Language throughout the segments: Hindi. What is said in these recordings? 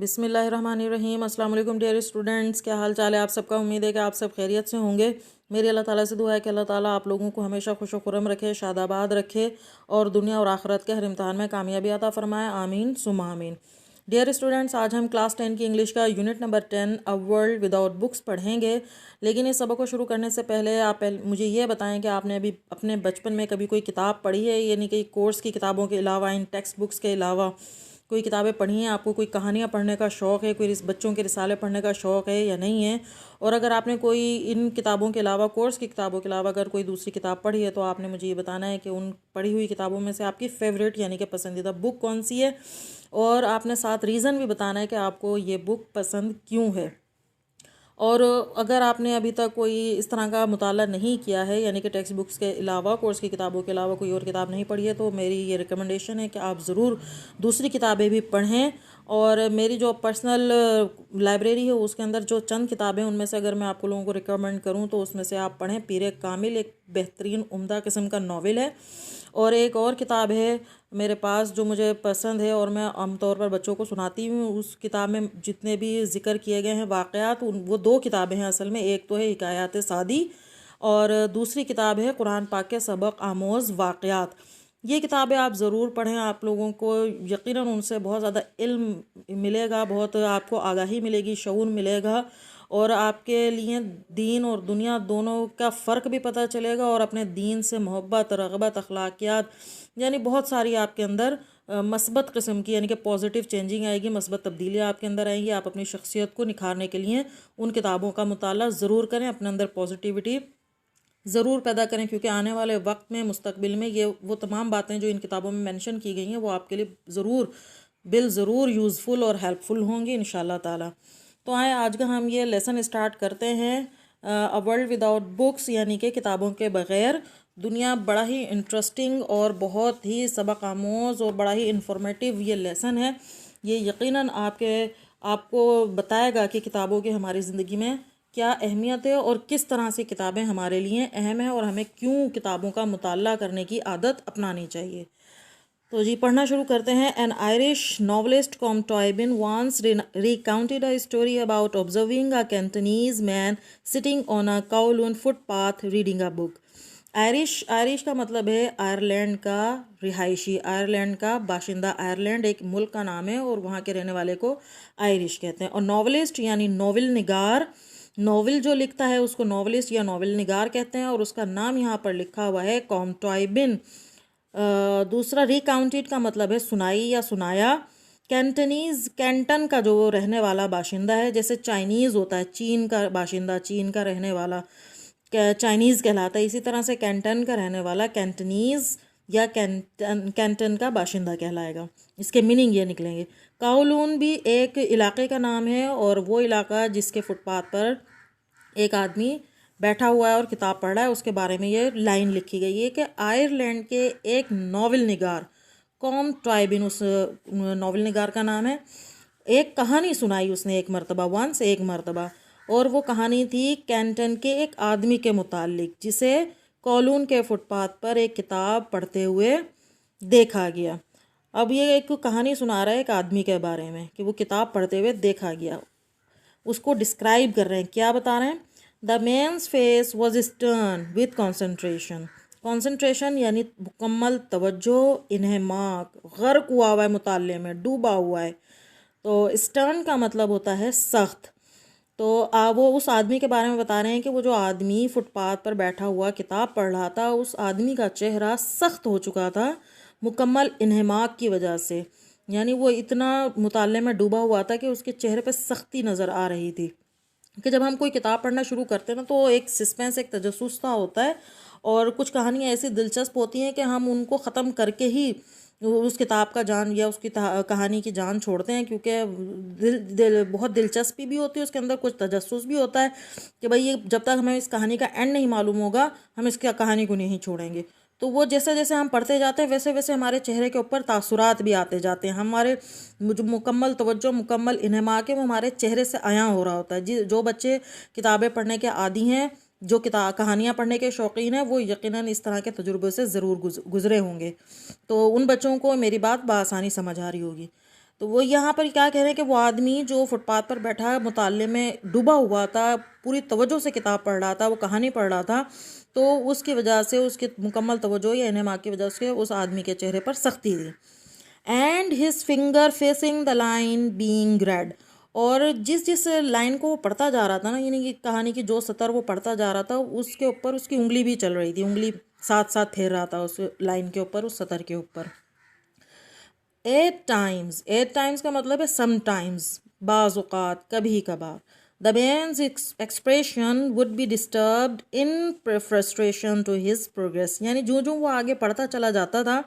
बिस्मिल्लाहिर्रहमानिर्रहीम। अस्सलाम वालेकुम डियर स्टूडेंट्स, क्या हाल चाल है आप सबका। उम्मीद है कि आप सब खैरियत से होंगे। मेरी अल्लाह ताला से दुआ है कि अल्लाह ताला आप लोगों को हमेशा खुश व खुर्रम रखे, शादाबाद रखे और दुनिया और आखिरत के हर इम्तहान में कामयाबी अता फरमाए। आमीन सुम्मा आमीन। डियर स्टूडेंट्स, आज हम क्लास 10 की इंग्लिश का यूनिट नंबर 10 अ वर्ल्ड विदाउट बुक्स पढ़ेंगे। लेकिन इस सबक को शुरू करने से पहले आप मुझे ये बताएं कि आपने अभी अपने बचपन में कभी कोई किताब पढ़ी है, यानी कि कोर्स की किताबों के अलावा, इन टेक्स्ट बुक्स के अलावा कोई किताबें पढ़ी हैं। आपको कोई कहानियाँ पढ़ने का शौक़ है, कोई बच्चों के रिसाले पढ़ने का शौक़ है या नहीं है। और अगर आपने कोई इन किताबों के अलावा, कोर्स की किताबों के अलावा अगर कोई दूसरी किताब पढ़ी है, तो आपने मुझे ये बताना है कि उन पढ़ी हुई किताबों में से आपकी फ़ेवरेट यानी कि पसंदीदा बुक कौन सी है। और आपने साथ रीज़न भी बताना है कि आपको ये बुक पसंद क्यों है। और अगर आपने अभी तक कोई इस तरह का मुताला नहीं किया है, यानी कि टेक्स्ट बुक्स के अलावा, कोर्स की किताबों के अलावा कोई और किताब नहीं पढ़ी है, तो मेरी ये रिकमेंडेशन है कि आप ज़रूर दूसरी किताबें भी पढ़ें। और मेरी जो पर्सनल लाइब्रेरी है उसके अंदर जो चंद किताबें, उनमें से अगर मैं आपको लोगों को रिकमेंड करूं तो उसमें से आप पढ़ें पीर कामिल, एक बेहतरीन उम्दा किस्म का नावल है। और एक और किताब है मेरे पास जो मुझे पसंद है और मैं आमतौर पर बच्चों को सुनाती हूँ। उस किताब में जितने भी ज़िक्र किए गए हैं वाक़यात, वो दो किताबें हैं असल में। एक तो है हिकायात सादी और दूसरी किताब है कुरान पाक के सबक आमोज़ वाक़यात। ये किताबें आप ज़रूर पढ़ें, आप लोगों को यकीनन उनसे बहुत ज़्यादा इल्म मिलेगा, बहुत आपको आगाही मिलेगी, शऊर मिलेगा और आपके लिए दीन और दुनिया दोनों का फ़र्क भी पता चलेगा और अपने दीन से मोहब्बत, रग़बत, अखलाकियात, यानी बहुत सारी आपके अंदर मस्बत किस्म की, यानी कि पॉजिटिव चेंजिंग आएगी, मस्बत तब्दीलियाँ आपके अंदर आएंगी। आप अपनी शख्सियत को निखारने के लिए उन किताबों का मुताला ज़रूर करें, अपने अंदर पॉजिटिविटी ज़रूर पैदा करें, क्योंकि आने वाले वक्त में, मुस्तकबिल में, ये वो तमाम बातें जो इन किताबों में मेंशन की गई हैं वो आपके लिए ज़रूर यूज़फुल और हेल्पफुल होंगी इंशाल्लाह ताला। तो आए आज का हम ये लेसन स्टार्ट करते हैं। अ वर्ल्ड विदाउट बुक्स, यानी कि किताबों के बग़ैर दुनिया। बड़ा ही इंटरेस्टिंग और बहुत ही सबक आमोज़ और बड़ा ही इंफॉर्मेटिव ये लेसन है। ये यकीनन आपको बताएगा कि किताबों की हमारी ज़िंदगी में क्या अहमियत है और किस तरह से किताबें हमारे लिए अहम है और हमें क्यों किताबों का मुताला करने की आदत अपनानी चाहिए। तो जी पढ़ना शुरू करते हैं। An Irish novelist Colm Toibin once recounted a story about observing a Cantonese man sitting on a Kowloon footpath reading a book. Irish का मतलब है आयरलैंड का रिहायशी, आयरलैंड का बाशिंदा। आयरलैंड एक मुल्क का नाम है और वहाँ के रहने वाले को आयरिश कहते हैं। और नॉवलिस्ट यानी नॉवल निगार, नॉवल जो लिखता है उसको नॉवलिस्ट या नॉवल निगार कहते हैं। और उसका नाम यहाँ पर लिखा हुआ है कॉम टॉयबिन। दूसरा रिकाउंटेड का मतलब है सुनाई या सुनाया। कैंटनीज, कैंटन का जो रहने वाला बाशिंदा है, जैसे चाइनीज़ होता है चीन का बाशिंदा, चीन का रहने वाला चाइनीज़ कहलाता है। इसी तरह से कैंटन का रहने वाला कैंटनीज़ या कैंटन का बाशिंदा कहलाएगा। इसके मीनिंग ये निकलेंगे। काउलून भी एक इलाके का नाम है और वो इलाका जिसके फुटपाथ पर एक आदमी बैठा हुआ है और किताब पढ़ रहा है, उसके बारे में ये लाइन लिखी गई है कि आयरलैंड के एक नॉवल निगार, कॉम ट्राइबिन उस नॉवल निगार का नाम है, एक कहानी सुनाई उसने एक मरतबा, वंस एक मरतबा। और वो कहानी थी कैंटन के एक आदमी के मुतालिक, जिसे कॉलून के फुटपाथ पर एक किताब पढ़ते हुए देखा गया। अब ये एक कहानी सुना रहा है एक आदमी के बारे में कि वो किताब पढ़ते हुए देखा गया। उसको डिस्क्राइब कर रहे हैं, क्या बता रहे हैं। The man's face was stern with concentration. Concentration यानी मुकम्मल तवज्जो, इन्हेमाक, गर्क हुआ है मुताले में, डूबा हुआ है। तो स्टर्न का मतलब होता है सख्त। तो वो उस आदमी के बारे में बता रहे हैं कि वो जो आदमी फुटपाथ पर बैठा हुआ किताब पढ़ रहा था, उस आदमी का चेहरा सख्त हो चुका था मुकम्मल इन्हेमाक की वजह से। यानी वो इतना मुताले में डूबा हुआ था कि उसके चेहरे पे सख्ती नज़र आ रही थी। कि जब हम कोई किताब पढ़ना शुरू करते हैं ना, तो एक सस्पेंस, एक तजस्सुस सा होता है और कुछ कहानियाँ ऐसी दिलचस्प होती हैं कि हम उनको ख़त्म करके ही उस किताब का जान या उसकी कहानी की जान छोड़ते हैं, क्योंकि बहुत दिलचस्पी भी होती है उसके अंदर, कुछ तजस्सुस भी होता है कि भाई ये जब तक हमें इस कहानी का एंड नहीं मालूम होगा हम इस कहानी को नहीं छोड़ेंगे। तो वो जैसे जैसे हम पढ़ते जाते हैं वैसे वैसे हमारे चेहरे के ऊपर तासुरात भी आते जाते हैं। हमारे जो मुकम्मल तवज्जो, मुकम्मल इन्हमाक है, वो हमारे चेहरे से आया हो रहा होता है। जो बच्चे किताबें पढ़ने के आदी हैं, जो कहानियाँ पढ़ने के शौकीन हैं, वो यकीनन इस तरह के तजुर्बे से ज़रूर गुज़रे होंगे। तो उन बच्चों को मेरी बात बआसानी समझ आ रही होगी। तो वो यहाँ पर क्या कह रहे हैं कि वो आदमी जो फुटपाथ पर बैठा मुताले में डूबा हुआ था, पूरी तवज्जो से किताब पढ़ रहा था, वो कहानी पढ़ रहा था, तो उसकी वजह से उसकी मुकम्मल तवज्जो या इन्हमाक की वजह से उस आदमी के चेहरे पर सख्ती थी। And his finger facing the line being red, और जिस जिस लाइन को वो पढ़ता जा रहा था ना, यानी कि कहानी की जो सतर वो पढ़ता जा रहा था, उसके ऊपर उसकी उंगली भी चल रही थी, उंगली साथ साथ फेर रहा था उस लाइन के ऊपर, उस सतर के ऊपर। 8 टाइम्स का मतलब है समटाइम्स, बाज़ औक़ात, कभी कभार। The man's expression would be disturbed in frustration to his progress, यानी जो जो वो आगे पढ़ता चला जाता था,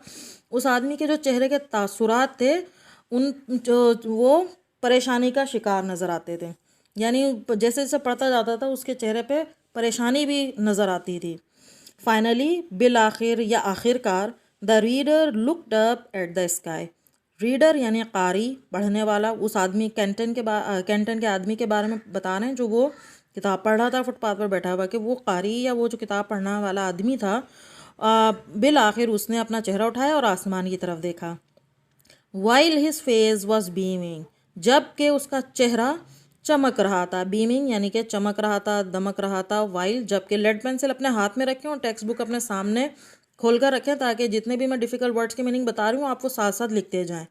उस आदमी के जो चेहरे के तासुरात थे, उन जो वो परेशानी का शिकार नज़र आते थे। यानी जैसे जैसे पढ़ता जाता था उसके चेहरे पे परेशानी भी नज़र आती थी। फाइनली, बिल आखिर या आखिरकार, the reader looked up at the sky. Reader यानी कारी, पढ़ने वाला, उस आदमी कैंटन के आदमी के बारे में बता रहे हैं जो वो किताब पढ़ रहा था फुटपाथ पर बैठा हुआ, कि वो कारी या वो जो किताब पढ़ने वाला आदमी था, बिल आखिर उसने अपना चेहरा उठाया और आसमान की तरफ देखा। While his face was beaming, जबकि उसका चेहरा चमक रहा था। बीमिंग यानी कि चमक रहा था, दमक रहा था। वाइल, जबकि लेड पेंसिल अपने हाथ में रखें और टेक्स्ट बुक अपने सामने खोलकर रखें, ताकि जितने भी मैं डिफ़िकल्ट वर्ड्स की मीनिंग बता रही हूँ आप वो साथ साथ लिखते जाएं।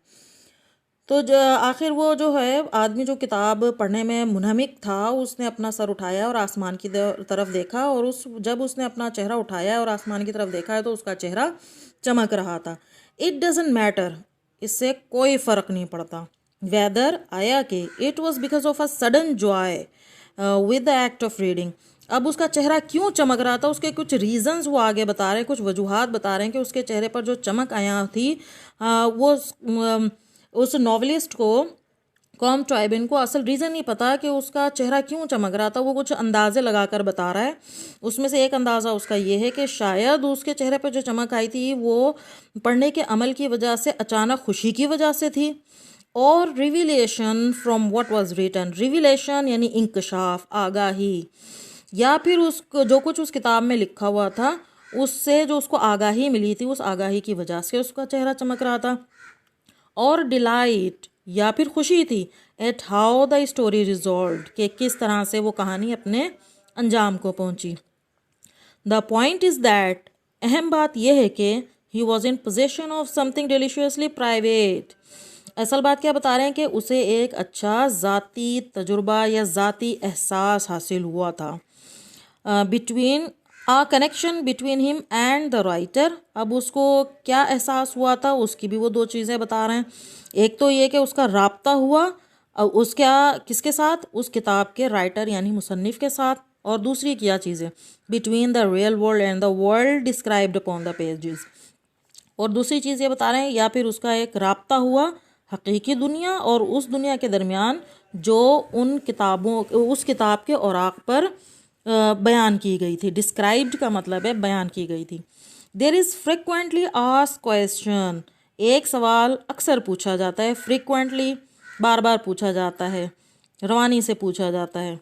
तो आखिर वो जो है आदमी जो किताब पढ़ने में मुनहमिक था, उसने अपना सर उठाया और आसमान की तरफ देखा, और जब उसने अपना चेहरा उठाया और आसमान की तरफ देखा है तो उसका चेहरा चमक रहा था। इट डजंट मैटर, इससे कोई फ़र्क नहीं पड़ता। वेदर, आया कि, it was because of a sudden Joy with the act of reading. अब उसका चेहरा क्यों चमक रहा था, उसके कुछ रीजंस वो आगे बता रहे हैं, कुछ वजूहात बता रहे हैं कि उसके चेहरे पर जो चमक आया थी, वो उस नॉवलिस्ट को, कॉम ट्राइबिन को, असल रीज़न नहीं पता कि उसका चेहरा क्यों चमक रहा था। वो कुछ अंदाज़े लगाकर बता रहा है। उसमें से एक अंदाज़ा उसका ये है कि शायद उसके चेहरे पर जो चमक आई थी वो पढ़ने के अमल की वजह से, अचानक खुशी की वजह से थी। और revelation from what was written, revelation यानी इंकशाफ, आगाही, या फिर उसको जो कुछ उस किताब में लिखा हुआ था उससे जो उसको आगाही मिली थी, उस आगाही की वजह से उसका चेहरा चमक रहा था। और डिलाइट या फिर खुशी थी at how the story resolve, कि किस तरह से वो कहानी अपने अंजाम को पहुंची। द पॉइंट इज़ दैट, अहम बात यह है कि he was in possession of something deliciously private. असल बात क्या बता रहे हैं कि उसे एक अच्छा ज़ाती तजुर्बा या ज़ाती एहसास हासिल हुआ था। Between a connection between him and the writer, अब उसको क्या एहसास हुआ था उसकी भी वो दो चीज़ें बता रहे हैं। एक तो ये कि उसका राब्ता हुआ उसका किसके साथ, उस किताब के राइटर यानी मुसन्निफ के साथ। और दूसरी क्या चीज़ें, between the real world and the world described upon the pages. और दूसरी चीज़ ये बता रहे हैं, या फिर उसका एक राब्ता हुआ हकीकी दुनिया और उस दुनिया के दरमियान जो उन किताबों, उस किताब के औराक पर बयान की गई थी। डिस्क्राइब्ड का मतलब है बयान की गई थी। There is frequently asked question, एक सवाल अक्सर पूछा जाता है, फ्रिक्वेंटली बार बार पूछा जाता है, रवानी से पूछा जाता है।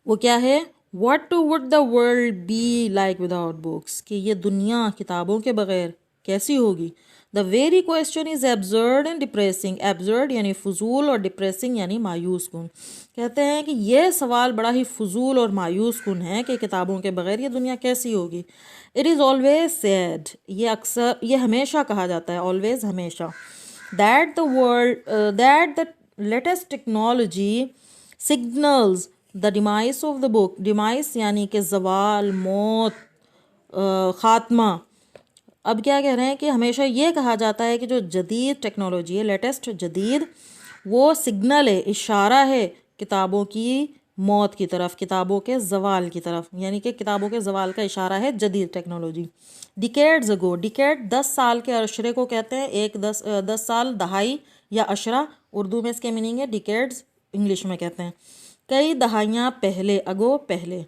वो क्या है, what would the world be like without books, कि ये दुनिया किताबों के बगैर कैसी होगी। The very question is absurd and depressing, absurd यानी फजूल और डिप्रेसिंग यानी मायूस कुन। कहते हैं कि यह सवाल बड़ा ही फजूल और मायूस कुन है कि किताबों के बगैर ये दुनिया कैसी होगी। इट इज़ ऑलवेज सेड, ये अक्सर, ये हमेशा कहा जाता है, ऑलवेज हमेशा, that the world that the latest technology signals the demise of the book. Demise यानी कि जवाल, मौत, ख़ात्मा। अब क्या कह रहे हैं कि हमेशा ये कहा जाता है कि जो जदीद टेक्नोलॉजी है, लेटेस्ट जदीद, वो सिग्नल है, इशारा है किताबों की मौत की तरफ, किताबों के जवाल की तरफ, यानी कि किताबों के जवाल का इशारा है जदीद टेक्नोलॉजी। डिकेड्स अगो, डिकेड 10 साल के अशरे को कहते हैं, एक 10 साल, दहाई या अशरा, उर्दू में इसके मीनिंग है, डिकेड्स इंग्लिश में कहते हैं। कई दहाइयाँ पहले, अगो पहले।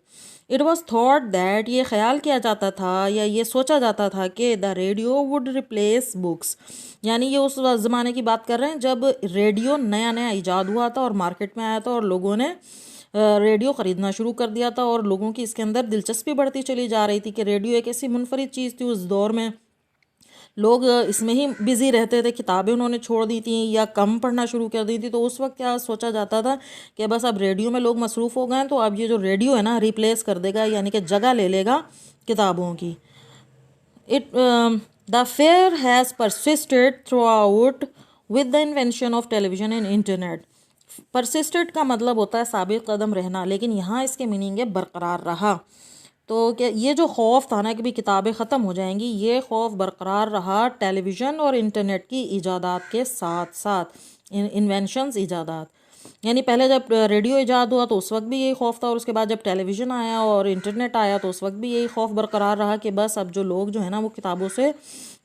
इट वॉज थॉट दैट, ये ख्याल किया जाता था या ये सोचा जाता था कि the radio would replace books, यानी ये उस ज़माने की बात कर रहे हैं जब रेडियो नया नया ईजाद हुआ था और मार्केट में आया था और लोगों ने रेडियो ख़रीदना शुरू कर दिया था और लोगों की इसके अंदर दिलचस्पी बढ़ती चली जा रही थी कि रेडियो एक ऐसी मुनफरिद चीज़ थी उस दौर में। लोग इसमें ही बिज़ी रहते थे, किताबें उन्होंने छोड़ दी थी या कम पढ़ना शुरू कर दी थी। तो उस वक्त क्या सोचा जाता था कि बस अब रेडियो में लोग मसरूफ़ हो गए हैं, तो अब ये जो रेडियो है ना रिप्लेस कर देगा, यानी कि जगह ले लेगा किताबों की। The fear has persisted throughout with the invention of television and internet. Persisted का मतलब होता है साबित कदम रहना, लेकिन यहाँ इसके मीनिंग है बरकरार रहा। तो क्या ये जो खौफ था ना कि भी किताबें ख़त्म हो जाएंगी, ये खौफ बरकरार रहा टेलीविज़न और इंटरनेट की ईजादात के साथ साथ, इन्वेंशंस ईजादात। यानी पहले जब रेडियो ईजाद हुआ तो उस वक्त भी यही खौफ था, और उसके बाद जब टेलीविज़न आया और इंटरनेट आया तो उस वक्त भी यही खौफ बरकरार रहा कि बस अब जो लोग जो है ना वो किताबों से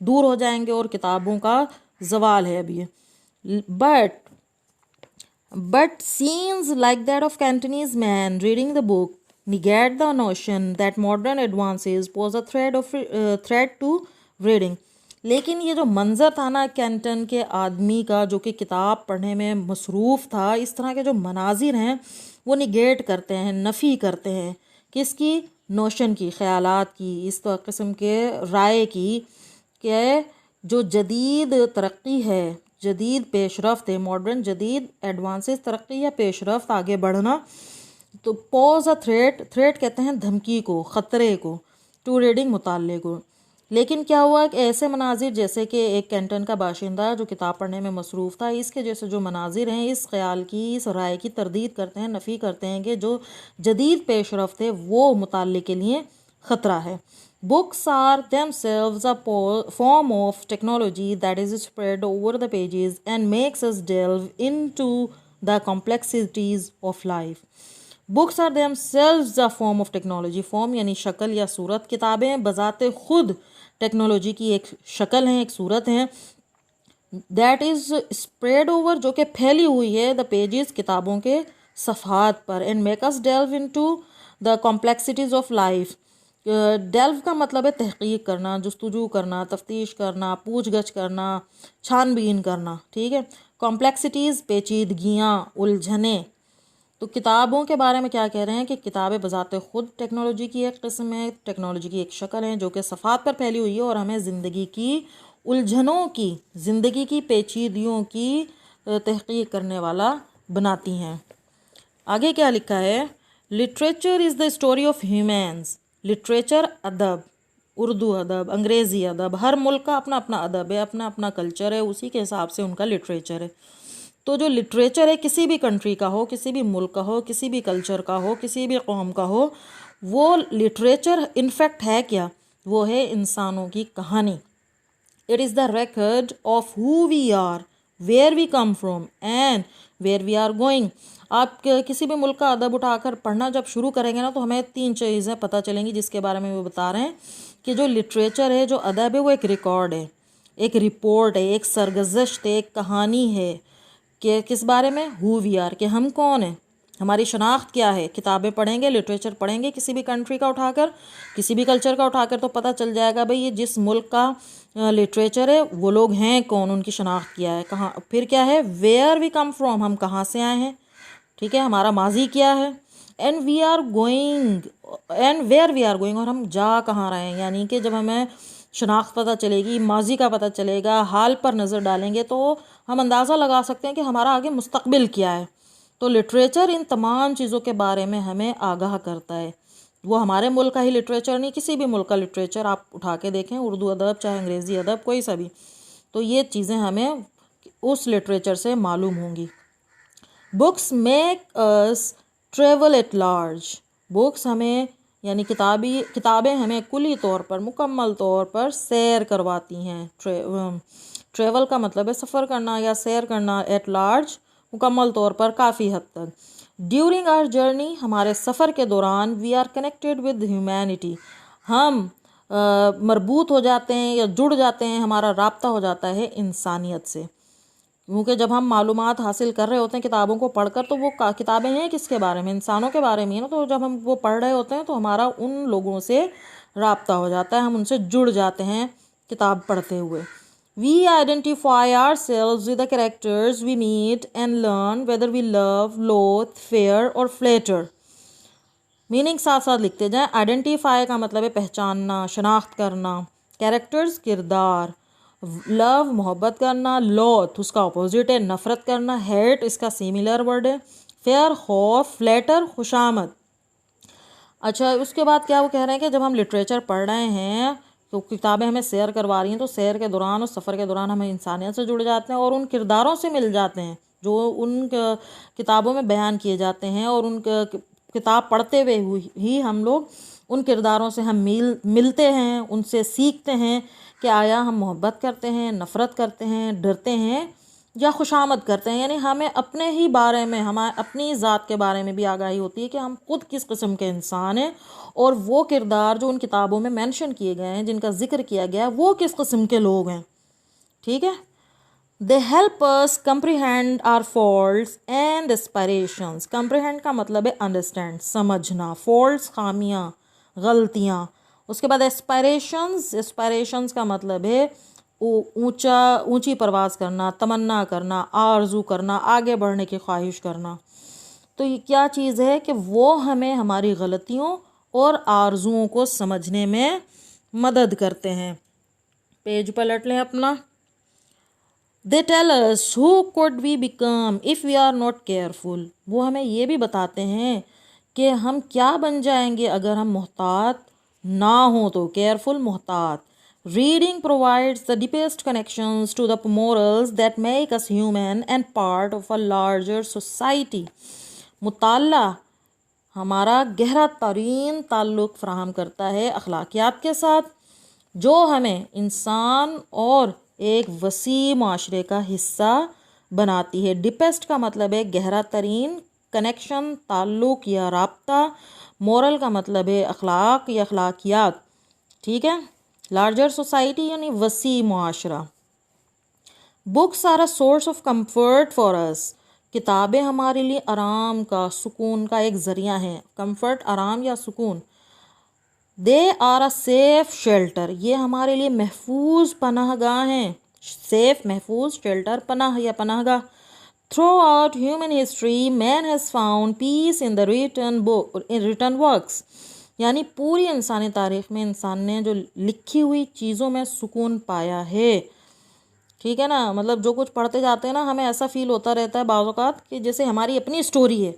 दूर हो जाएंगे और किताबों का जवाल है अभी। But scenes like that of Cantonese man reading the book negate the notion that modern advances pose a threat to reading. लेकिन ये जो मंज़र था ना कैंटन के आदमी का जो कि किताब पढ़ने में मसरूफ़ था, इस तरह के जो मनाजिर हैं वो निगेट करते हैं, नफ़ी करते हैं किसकी, नोशन की, ख़यालात की, इस किस्म के राय की कि जो जदीद तरक्की है, जदीद पेशरफ्त है, मॉडर्न जदीद एडवांसेस तरक्की या पेशरफ्त, आगे बढ़ना, तो पोज अ थ्रेट कहते हैं धमकी को, ख़तरे को, टू रीडिंग मुताले को। लेकिन क्या हुआ कि ऐसे मनाजिर जैसे कि एक कैंटन का बाशिंदा जो किताब पढ़ने में मसरूफ़ था, इसके जैसे जो मनाजिर हैं इस ख्याल की, इस राय की तरदीद करते हैं, नफ़ी करते हैं कि जो जदीद पेशरफ्त है वो मुताले के लिए ख़तरा है। Books are themselves a form of technology that is spread over the pages and makes us delve into the complexities of life. Books are themselves a form of technology. Form यानी शक्ल या सूरत। किताबें बजाते खुद टेक्नोलॉजी की एक शक्ल हैं, एक सूरत हैं। That is spread over, जो कि फैली हुई है, the pages, किताबों के सफ़हात पर, and make us delve into the complexities of life. Delve का मतलब है तहकीक करना, जुस्तजू करना, तफ्तीश करना, पूछ गछ करना, छानबीन करना, ठीक है। कॉम्प्लेक्सिटीज़, पेचीदगियाँ, उलझने। तो किताबों के बारे में क्या कह रहे हैं कि किताबें बजाते खुद टेक्नोलॉजी की एक किस्म है, टेक्नोलॉजी की एक शक्ल है जो कि सफ़ात पर फैली हुई है और हमें ज़िंदगी की उलझनों की, ज़िंदगी की पेचीदगियों की तहकीक करने वाला बनाती हैं। आगे क्या लिखा है, literature is the story of humans. Literature अदब, उर्दू अदब, अंग्रेज़ी अदब, हर मुल्क का अपना अपना अदब है, अपना अपना कल्चर है, उसी के हिसाब से उनका लिटरेचर है। तो जो लिटरेचर है किसी भी कंट्री का हो, किसी भी मुल्क का हो, किसी भी कल्चर का हो, किसी भी कौम का हो, वो लिटरेचर इनफैक्ट है क्या, वो है इंसानों की कहानी। It is the record of who we are, where we come from and where we are going. आप किसी भी मुल्क का अदब उठाकर पढ़ना जब शुरू करेंगे ना तो हमें 3 चीज़ें पता चलेंगी, जिसके बारे में वो बता रहे हैं कि जो लिटरेचर है, जो अदब है, वो एक रिकॉर्ड है, एक रिपोर्ट है, एक सरगज़श्त है, एक कहानी है कि किस बारे में, हु वी आर, कि हम कौन हैं, हमारी शनाख्त क्या है। किताबें पढ़ेंगे, लिटरेचर पढ़ेंगे किसी भी कंट्री का उठाकर, किसी भी कल्चर का उठाकर, तो पता चल जाएगा भाई ये जिस मुल्क का लिटरेचर है वो लोग हैं कौन, उनकी शनाख्त क्या है, कहाँ। फिर क्या है, वेयर वी कम फ्रॉम, हम कहाँ से आए हैं, ठीक है, हमारा माजी क्या है, and we are going, and where we are going, और हम जा कहाँ रहे हैं। यानी कि जब हमें शनाख्त पता चलेगी, माजी का पता चलेगा, हाल पर नज़र डालेंगे तो हम अंदाज़ा लगा सकते हैं कि हमारा आगे मुस्तकबिल क्या है। तो लिटरेचर इन तमाम चीज़ों के बारे में हमें आगाह करता है। वो हमारे मुल्क का ही लिटरेचर नहीं, किसी भी मुल्क का लिटरेचर आप उठा के देखें, उर्दू अदब चाहे अंग्रेज़ी अदब, कोई सा भी, तो ये चीज़ें हमें उस लिटरेचर से मालूम होंगी। Books make us travel at large. Books हमें यानी किताबें हमें कुली तौर पर, मुकम्मल तौर पर सैर करवाती हैं। ट्रेवल का मतलब है सफ़र करना या सैर करना, एट लार्ज मुकम्मल तौर पर, काफ़ी हद तक। ड्यूरिंग आवर जर्नी, हमारे सफ़र के दौरान, we are connected with humanity, हम मरबूत हो जाते हैं या जुड़ जाते हैं, हमारा राब्ता हो जाता है इंसानियत से। क्योंकि जब हम मालूमात हासिल कर रहे होते हैं किताबों को पढ़कर, तो वो किताबें हैं किसके बारे में, इंसानों के बारे में है ना। तो जब हम वो पढ़ रहे होते हैं तो हमारा उन लोगों से राब्ता हो जाता है, हम उनसे जुड़ जाते हैं किताब पढ़ते हुए। We identify ourselves with the characters we meet and learn whether we love, loathe, fear or flatter. Meaning साथ साथ लिखते जाएं। आइडेंटिफाई का मतलब है पहचानना, शनाख्त करना, कैरेक्टर्स किरदार, लव मोहब्बत करना, लॉथ उसका अपोजिट है नफ़रत करना, हेट इसका सिमिलर वर्ड है, फेयर खौफ, फ्लैटर खुशामद। अच्छा उसके बाद क्या वो कह रहे हैं कि जब हम लिटरेचर पढ़ रहे हैं तो किताबें हमें सैर करवा रही हैं, तो सैर के दौरान और सफ़र के दौरान हम इंसानियत से जुड़ जाते हैं और उन किरदारों से मिल जाते हैं जो उन किताबों में बयान किए जाते हैं, और उन किताब पढ़ते हुए ही हम लोग उन किरदारों से हम मिलते हैं, उनसे सीखते हैं कि आया हम मोहब्बत करते हैं, नफ़रत करते हैं, डरते हैं या खुशामद करते हैं। यानी हमें अपने ही बारे में, हमारे अपनी ज़ात के बारे में भी आगाही होती है कि हम खुद किस किस्म के इंसान हैं, और वो किरदार जो उन किताबों में मेंशन किए गए हैं, जिनका जिक्र किया गया है, वो किस किस्म के लोग हैं। ठीक है। They help us comprehend our faults and aspirations. Comprehend का मतलब है अंडरस्टैंड, समझना, फॉल्ट्स खामियाँ, गलतियाँ। उसके बाद एस्पायरेशंस, एस्पायरेशंस का मतलब है ऊंची परवाज़ करना, तमन्ना करना, आरजू करना, आगे बढ़ने की ख्वाहिश करना। तो ये क्या चीज़ है कि वो हमें हमारी गलतियों और आरजुओं को समझने में मदद करते हैं। पेज पलट लें अपना। They tell us who could we become if we are not careful. वो हमें ये भी बताते हैं कि हम क्या बन जाएंगे अगर हम मोहतात ना हो तो। केयरफुल, मोहतात। Reading provides the deepest connections to the morals that make us human and part of a larger society। मुताल्ला हमारा गहरा तरीन ताल्लुक़ फ़राहम करता है अखलाकियात के साथ, जो हमें इंसान और एक वसी माशरे का हिस्सा बनाती है। डिपेस्ट का मतलब है गहरा तरीन, कनेक्शन, ताल्लुक़ या राब्ता। मोरल का मतलब है अखलाक या अखलाकियात। ठीक है। लार्जर सोसाइटी यानी वसी माशरा। Books are a source of comfort for us. किताबें हमारे लिए आराम का, सुकून का एक ज़रिया हैं। कंफर्ट, आराम या सुकून। They are a safe shelter. ये हमारे लिए महफूज पनाहगाह हैं। सेफ, महफूज, शेल्टर, पनाह या पनाहगाह। Throughout human history man has found peace in the written works. यानी पूरी इंसानी तारीख़ में इंसान ने जो लिखी हुई चीज़ों में सुकून पाया है। ठीक है ना। मतलब जो कुछ पढ़ते जाते हैं ना, हमें ऐसा फील होता रहता है बाज़ औक़ात कि जैसे हमारी अपनी स्टोरी है।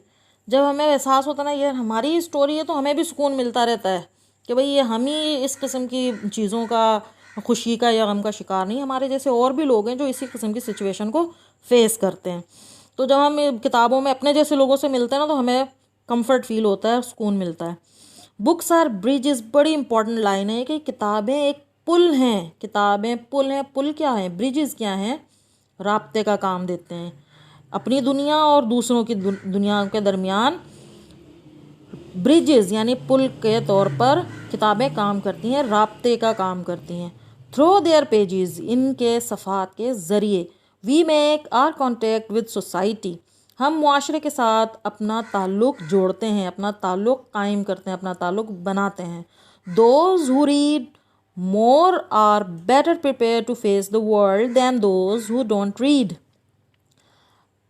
जब हमें एहसास होता है ना ये हमारी स्टोरी है, तो हमें भी सुकून मिलता रहता है कि भाई ये हम ही इस किस्म की चीज़ों का, खुशी का या गम का शिकार नहीं, हमारे जैसे और भी लोग हैं जो इसी किस्म की सिचुएशन को फेस करते हैं। तो जब हम किताबों में अपने जैसे लोगों से मिलते हैं ना, तो हमें कंफर्ट फील होता है, सुकून मिलता है। Books are bridges. बड़ी इंपॉर्टेंट लाइन है कि किताबें एक पुल हैं। किताबें पुल हैं। पुल क्या है? ब्रिजेस क्या हैं? राब्ते का काम देते हैं अपनी दुनिया और दूसरों की दुनिया के दरमियान। ब्रिजेस यानी पुल के तौर पर किताबें काम करती हैं, राब्ते का काम करती हैं। थ्रू देयर पेजेस, इनके सफ़ात के ज़रिए, we make our contact with society, हम मुआशरे के साथ अपना ताल्लुक़ जोड़ते हैं, अपना ताल्लुक़ कायम करते हैं, अपना ताल्लुक़ बनाते हैं। Those who read more are better prepare to face the world than those who don't read.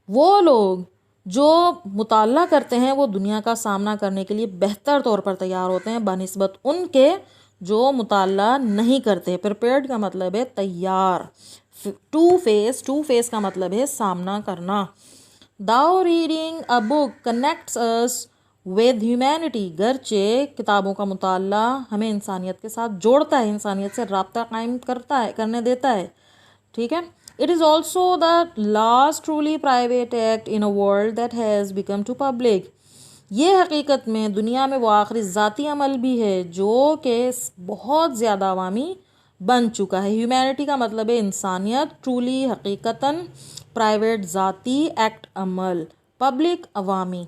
वो लोग जो मुताला करते हैं वो दुनिया का सामना करने के लिए बेहतर तौर पर तैयार होते हैं बनिस्बत उनके जो मुताला नहीं करते। प्रिपेयर्ड का मतलब है तैयार। टू फेस का मतलब है सामना करना। Though reading a book connects us with humanity. गर्चे किताबों का मुताला हमें इंसानियत के साथ जोड़ता है, इंसानियत से राब्ता कायम करने देता है। ठीक है। It is also the last truly private act in a world that has become too public। ये हकीकत में दुनिया में वो आखिरी ज़ाती अमल भी है जो कि बहुत ज़्यादा अवामी बन चुका है। ह्यूमैनिटी का मतलब है इंसानियत, ट्रूली हकीकतन, प्राइवेट ज़ाती एक्ट अमल, पब्लिक अवामी।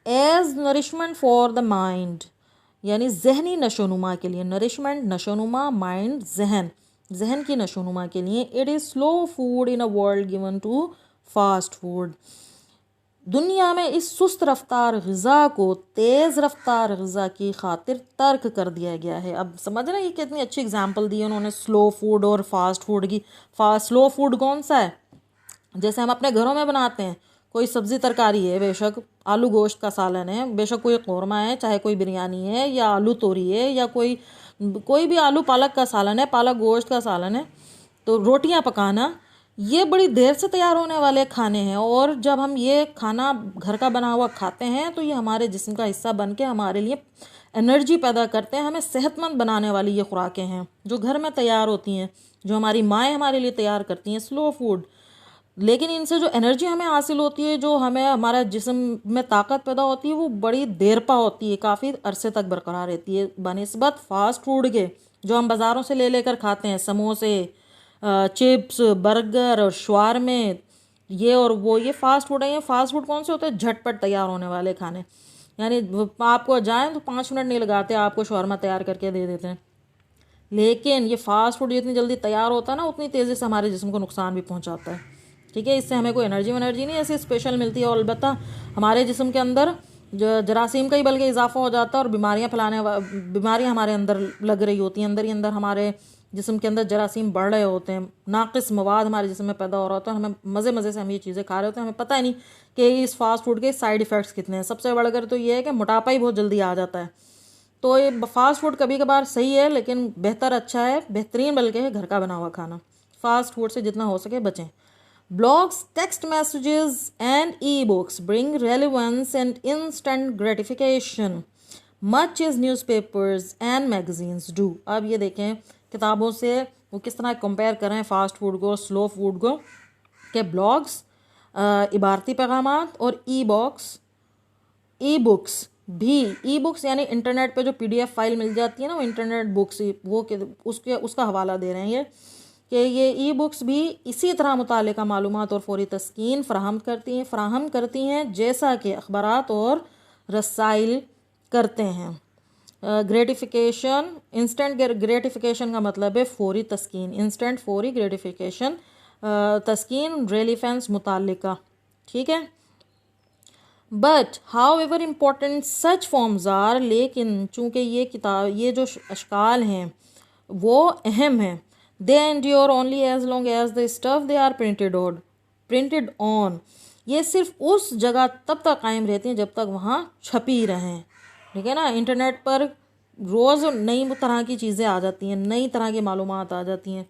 As nourishment for the mind यानी जहनी नशोनुमा के लिए। नरिशमेंट नशोनुमा, माइंड जहन, जहन की नशोनुमा के लिए। It is slow food in a world given to fast food. दुनिया में इस सुस्त रफ्तार ग़िज़ा को तेज़ रफ्तार ग़िज़ा की खातिर तर्क कर दिया गया है। अब समझ रहे हैं ये कितनी अच्छी एग्जांपल दी है उन्होंने स्लो फूड और फास्ट फूड की। स्लो फूड कौन सा है? जैसे हम अपने घरों में बनाते हैं, कोई सब्ज़ी तरकारी है, बेशक आलू गोश्त का सालन है, बेशक कोई कौरमा है, चाहे कोई बिरयानी है या आलू तोरी है या कोई भी आलू पालक का सालन है, पालक गोश्त का सालन है। तो रोटियां पकाना, ये बड़ी देर से तैयार होने वाले खाने हैं, और जब हम ये खाना घर का बना हुआ खाते हैं तो ये हमारे जिस्म का हिस्सा बन के हमारे लिए एनर्जी पैदा करते हैं, हमें सेहतमंद बनाने वाली ये खुराकें हैं जो घर में तैयार होती हैं, जो हमारी माएँ हमारे लिए तैयार करती हैं, स्लो फूड। लेकिन इनसे जो एनर्जी हमें हासिल होती है, जो हमें हमारा जिस्म में ताकत पैदा होती है, वो बड़ी देर पा होती है, काफ़ी अरसे तक बरकरार रहती है बनिस्बत फास्ट फूड के जो हम बाज़ारों से ले लेकर खाते हैं, समोसे, चिप्स, बर्गर और शवारमे, ये और वो, ये फास्ट फूड है। ये फास्ट फूड कौन से होते हैं? झटपट तैयार होने वाले खाने, यानी आपको जाएं तो 5 मिनट नहीं लगाते, आपको शवारमा तैयार करके दे देते हैं। लेकिन ये फास्ट फूड जितनी जल्दी तैयार होता है ना, उतनी तेज़ी से हमारे जिस्म को नुकसान भी पहुंचाता है। ठीक है, इससे हमें कोई एनर्जी नहीं ऐसी स्पेशल मिलती है, और अलबत्ता हमारे जिस्म के अंदर जरासीम का ही बल्कि इजाफा हो जाता है, और बीमारियां हमारे अंदर लग रही होती हैं, अंदर ही अंदर हमारे जिस्म के अंदर जरासीम बढ़ रहे होते हैं, नाकिस मवाद हमारे जिस्म में पैदा हो रहा होता है, हमें मज़े से हम ये चीज़ें खा रहे होते हैं, हमें पता ही नहीं कि इस फास्ट फूड के साइड इफ़ेक्ट्स कितने हैं। सबसे बढ़कर तो ये है कि मोटापा ही बहुत जल्दी आ जाता है। तो ये फास्ट फूड कभी कभार सही है, लेकिन बेहतरीन बल्कि है घर का बना हुआ खाना। फास्ट फूड से जितना हो सके बचें। Blogs, text messages and e-books bring relevance and instant gratification, much as newspapers and magazines do. अब ये देखें किताबों से वो किस तरह कंपेयर करें फास्ट फूड को, स्लो फूड को, के ब्लॉग्स, इबारती पैगामात और ई बुक्स यानी इंटरनेट पे जो PDF फाइल मिल जाती है ना, वो इंटरनेट बुक्स, वो उसका हवाला दे रहे हैं ये कि ये ई बुक्स भी इसी तरह मुतालिका मालूमात और फौरी तस्कीन फ़राहम करती हैं जैसा कि अखबारात और रसाइल करते हैं। इंस्टेंट ग्रेटिफिकेशन का मतलब है फौरी तस्कीन, इंस्टेंट फौरी ग्रेटिफिकेशन, तस्कीन रेलिफेंस मुतालिका। ठीक है, but however important such forms are, लेकिन चूँकि ये जो अशकाल हैं वो अहम हैं, they endure only as long as the stuff they are printed on, ये सिर्फ उस जगह तब तक कायम रहती हैं जब तक वहाँ छपी रहें। ठीक है ना, इंटरनेट पर रोज़ नई तरह की चीज़ें आ जाती हैं, नई तरह की मालूमात आ जाती हैं,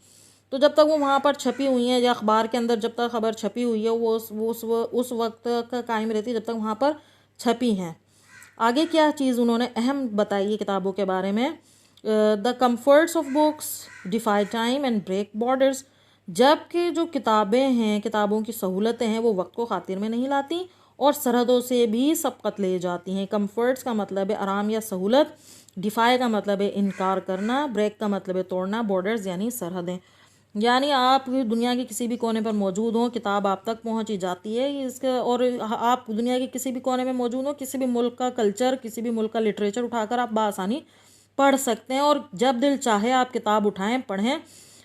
तो जब तक वो वहाँ पर छपी हुई हैं या अखबार के अंदर जब तक खबर छपी हुई है वो उस वक्त का कायम रहती है जब तक वहाँ पर छपी हैं। आगे क्या चीज़ उन्होंने अहम बताई है किताबों के बारे में, the comforts of books defy time and break borders, जबकि जो किताबें हैं, किताबों की सहूलतें हैं, वो वक्त को खातिर में नहीं लाती और सरहदों से भी सबकत ले जाती हैं। कम्फर्ट्स का मतलब है आराम या सहूलत, डिफाई का मतलब है इनकार करना, ब्रेक का मतलब है तोड़ना, बॉर्डर्स यानी सरहदें, यानी आप दुनिया के किसी भी कोने पर मौजूद हो, किताब आप तक पहुंच ही जाती है इसके, और आप दुनिया के किसी भी कोने में मौजूद हो, किसी भी मुल्क का कल्चर, किसी भी मुल्क का लिटरेचर उठाकर आप बआसानी पढ़ सकते हैं, और जब दिल चाहे आप किताब उठाएं पढ़ें।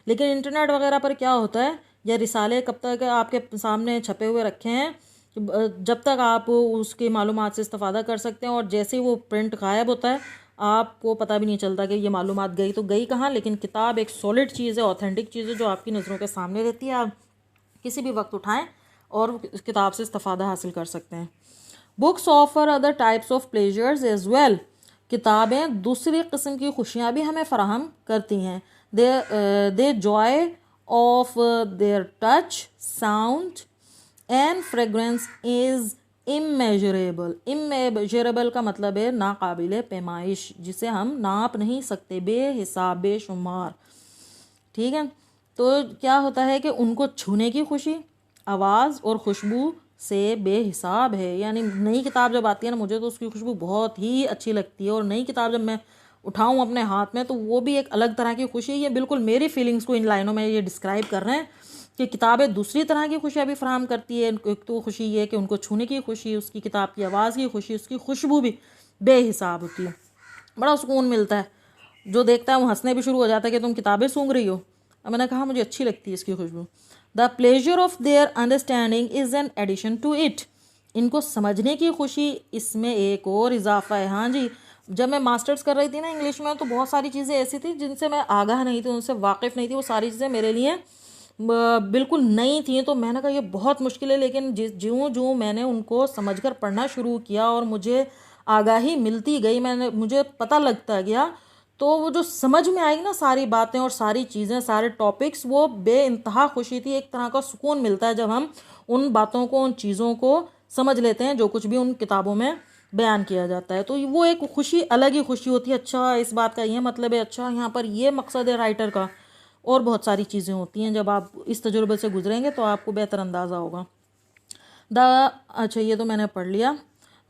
लेकिन इंटरनेट वगैरह पर क्या होता है, या रिसाले कब तक आपके सामने छपे हुए रखे हैं जब तक आप उसकी मालूमात से इस्तेफादा कर सकते हैं, और जैसे ही वो प्रिंट गायब होता है आपको पता भी नहीं चलता कि ये मालूमात गई तो गई कहाँ। लेकिन किताब एक सॉलिड चीज़ है, ऑथेंटिक चीज़ है जो आपकी नज़रों के सामने रहती है, आप किसी भी वक्त उठाएं और इस किताब से इस्तेफादा हासिल कर सकते हैं। Books offer other types of pleasures as well, किताबें दूसरी किस्म की खुशियाँ भी हमें फराहम करती हैं। The joy of their touch, sound and fragrance is immeasurable का मतलब है नाकाबिले पैमाइश, जिसे हम नाप नहीं सकते, बेहिसाब बेशुमार। ठीक है, तो क्या होता है कि उनको छूने की खुशी आवाज़ और खुशबू से बेहिसाब है। यानी नई किताब जब आती है ना, मुझे तो उसकी खुशबू बहुत ही अच्छी लगती है, और नई किताब जब मैं उठाऊं अपने हाथ में तो वो भी एक अलग तरह की खुशी है। ये बिल्कुल मेरी फीलिंग्स को इन लाइनों में ये डिस्क्राइब कर रहे हैं कि किताबें दूसरी तरह की खुशियाँ भी फराहम करती है। एक तो खुशी ये कि उनको छूने की खुशी, उसकी किताब की आवाज़ की खुशी, उसकी खुशबू भी बेहिसाब होती है, बड़ा सुकून मिलता है। जो देखता है वो हंसने भी शुरू हो जाता है कि तुम किताबें सूंघ रही हो। अब मैंने कहा मुझे अच्छी लगती है इसकी खुशबू। The pleasure of their understanding is an addition to it, इनको समझने की खुशी इसमें एक और इजाफा है। हाँ जी, जब मैं मास्टर्स कर रही थी ना इंग्लिश में, तो बहुत सारी चीज़ें ऐसी थी जिनसे मैं आगाह नहीं थी, उनसे वाकिफ़ नहीं थी, वो सारी चीज़ें मेरे लिए बिल्कुल नई थी। तो मैंने कहा ये बहुत मुश्किल है, लेकिन ज्यों मैंने उनको समझकर पढ़ना शुरू किया और मुझे आगाही मिलती गई, मुझे पता लगता गया, तो वो जो समझ में आई ना सारी बातें और सारी चीज़ें, सारे टॉपिक्स, वो बेइंतहा खुशी थी। एक तरह का सुकून मिलता है जब हम उन बातों को, उन चीज़ों को समझ लेते हैं जो कुछ भी उन किताबों में बयान किया जाता है। तो वो एक खुशी, अलग ही खुशी होती है। अच्छा, इस बात का ये मतलब है, अच्छा यहाँ पर ये मकसद है राइटर का। और बहुत सारी चीज़ें होती हैं, जब आप इस तजुर्बे से गुजरेंगे तो आपको बेहतर अंदाज़ा होगा। अच्छा ये तो मैंने पढ़ लिया।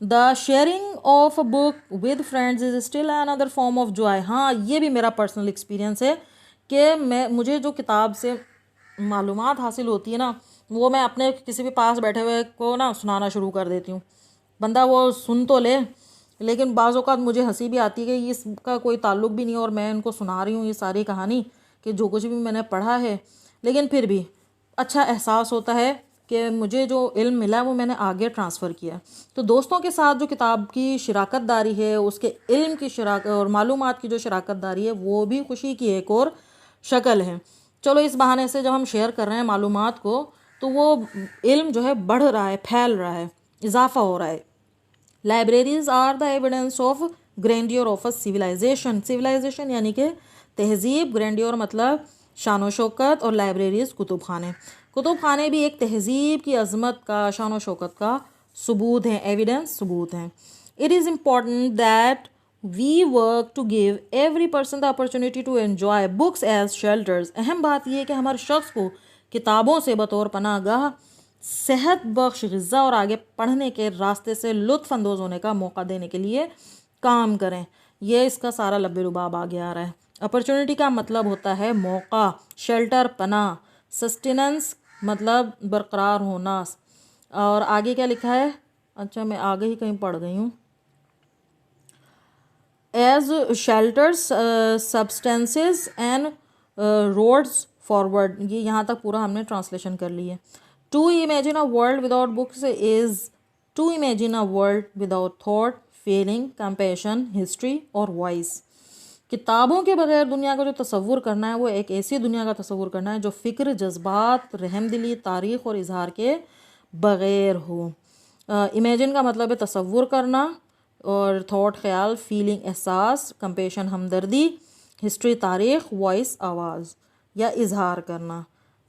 The sharing of a book with friends is still another form of Joy. हाँ, ये भी मेरा पर्सनल एक्सपीरियंस है कि मुझे जो किताब से मालूमात हासिल होती है ना, वो मैं अपने किसी भी पास बैठे हुए को ना सुनाना शुरू कर देती हूँ। बंदा वो सुन तो ले, लेकिन बाज़ औक़ात मुझे हंसी भी आती है कि इसका कोई ताल्लुक़ भी नहीं है और मैं इनको सुना रही हूँ ये सारी कहानी कि जो कुछ भी मैंने पढ़ा है। लेकिन फिर भी अच्छा एहसास होता है कि मुझे जो इल्म मिला है वो मैंने आगे ट्रांसफ़र किया। तो दोस्तों के साथ जो किताब की शराकत दारी है, उसके इल्म की शराकत और मालूमात की जो शराकत दारी है, वो भी खुशी की एक और शक्ल है। चलो, इस बहाने से जब हम शेयर कर रहे हैं मालूमात को, तो वो इल्म जो है बढ़ रहा है, फैल रहा है, इजाफा हो रहा है। Libraries are the evidence of grandeur of a civilization. Civilization यानी कि तहजीब, ग्रैंडियर मतलब शान व शौकत, और लाइब्रेरीज कुतुब खाने। कुतुब खाने भी एक तहजीब की अजमत का, शान व शौकत का सबूत हैं, एविडेंस, सबूत हैं। It is important that we work to give every person the opportunity to enjoy books as shelters. अहम बात यह है कि हमारे शख्स को किताबों से बतौर पनाहगाह, सेहत बख्श ग़िज़ा और आगे पढ़ने के रास्ते से लुत्फ़ अंदोज़ होने का मौका देने के लिए काम करें। यह इसका सारा लब्बे रुबाब आगे आ रहा है। अपॉर्चुनिटी का मतलब होता है मौका, शेल्टर पनाह, सस्टेनेंस मतलब बरकरार होना। और आगे क्या लिखा है, अच्छा मैं आगे ही कहीं पढ़ गई हूँ। As shelters, substances and roads forward. ये यहाँ तक पूरा हमने ट्रांसलेशन कर ली है। To imagine a world without books is to imagine a world without thought, feeling, compassion, history और वॉइस। किताबों के बगैर दुनिया का जो तसव्वुर करना है, वो एक ऐसी दुनिया का तसव्वुर करना है जो फ़िक्र, जज्बात, रहमदिली, तारीख़ और इजहार के बग़ैर हो। इमेजिन का मतलब है तसव्वुर करना, और थॉट ख्याल, फीलिंग एहसास, कंपेशन हमदर्दी, हिस्ट्री तारीख़, वॉइस आवाज़ या इजहार करना।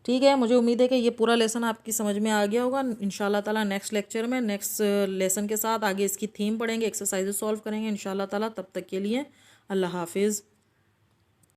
ठीक है, मुझे उम्मीद है कि ये पूरा लेसन आपकी समझ में आ गया होगा। इंशाल्लाह ताला नेक्स्ट लेक्चर में, नेक्स्ट लेसन के साथ आगे इसकी थीम पढ़ेंगे, एक्सरसाइजेस सॉल्व करेंगे इंशाल्लाह ताला। तब तक के लिए अल्लाह हाफिज़।